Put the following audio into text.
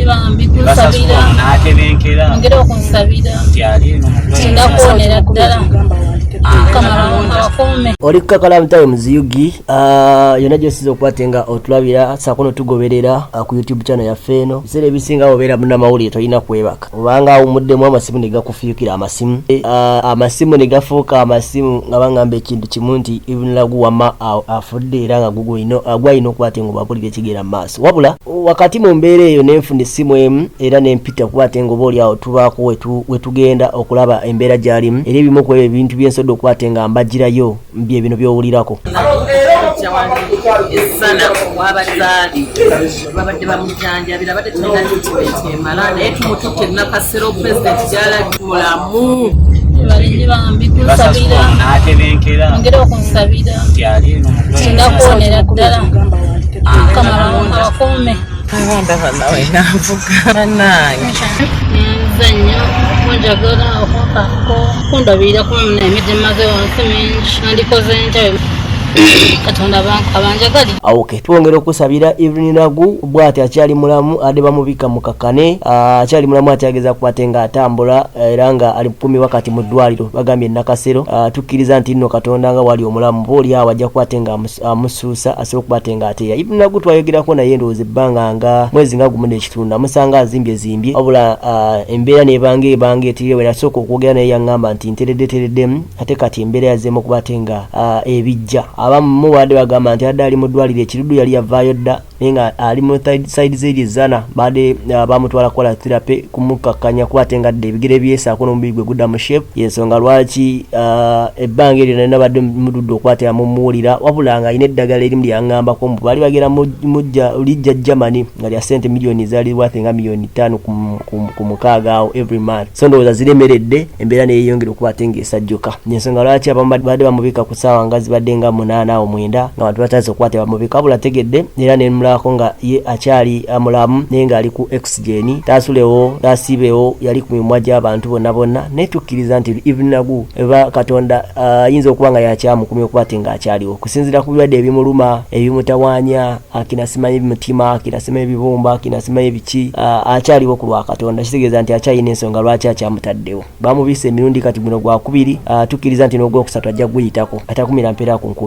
babaji bambi kunsabira ngera okunsabira ndakuonera ddala kamala abakuume oli Kakalam Times Yugi yonna gyosiza okwatenga otulabira sakono tugoberera ku YouTube channel yaffe eno biseera ebisinga obeera munnamawulire tolina kwebaka obanga awumuddemu amasimu ne gakufiukira amasimu ne gafuuka amasimu nga bangamba ekintu kimu nti Even Lagu wama afudde era nga gwalina okwatenga obapulira ekigera mu maaso wabula wakati mu mbeera eyo nenfuna essimu emu era nempita kubatenga oba oli awo tubaako wetugenda okulaba embeera gyalimu era ebimu ku ebyo ebintu byensodde okwatenga mbagirayo mbye bino byowulirako esana wabazaali babadde bamujanjabira badde tulina treatment emala naye tumututte nakasero president gyalagimulamu babaji bambi kunsabira ngera okunsabira ndakuonera ddala kamala abakuume abandaba nawe navuga nange nze nnyo munjagala okwakako kundabirira kumuna emidde maze wansi mingi nandikoze ntya katonda abanjagali okay twongera okusabira Even Lagu bwati akyali mulamu ade bamubika mu kakane akyali mulamu atyageza kubatenga atambula era nga ali kumi wakati mu ddwaliro bagambye nakasero tukkiriza nti nno katonda nga wali omulamu booli awo ajja kubatenga amusuusa asobola okubatenga ateya Even Lagu twayogerako naye ndowooza ebbanga nga mwezi nga gumu n'ekitundu amusanga azimbye wabula embeera nebanga etiriwe we nasooka okwogera naye yaŋŋamba nti ntereddemu ate kati embeera yazzeemu okubatenga ebijja abamu badde bagamba nti adde ali mu ddwaliro ekirudu yali yavaayo dda naye nga ali mu side ziri zana badde bamutwala kukola therapy kumukakkanya kubatenga dde ebigere byesaako n'omubiri gwe gudda mu shape yensonga lwaki ebbanga eryo nalina badde mududde okukwatira mumuwulira wabula nga alina eddagala erimu lyaŋŋambako mbu baali bagera lijja Germany nga lya sente miliyoni zaali waate nga miliyoni 5 ku mukaaga awo every month so ndowooza ziremeredde embeera neyeyongera okubatenga esajjuka yensonga lwaki abamu badde bamubika ku ssaawa nga zibadde nga 8 awo 9 nga bantu bataze okukwatira bamubika wabula tegedde era nemulako nga ye akyali mulamu naye nga ali ku oxygen tasulewo tasiibewo yali ku mimwa gy'abantu bonna naye tukkiriza nti Even Lagu eba katonda ayinza okuba nga yakyamukumya okubatenga akyaliwo kusinzira ku birwadde ebimuluma ebimutawaanya akinasimanyi ebimutima akinasimanyi ebibumba akinasimanyi ebiki akyaliwo ku lwa katonda kitegeeza nti akyalina ensonga lwaki akyamutaddewo bamubise emirundi kati guno gwakubiri tukkiriza nti n'ogwokusatu ajja guyitako atakumira mpeera ku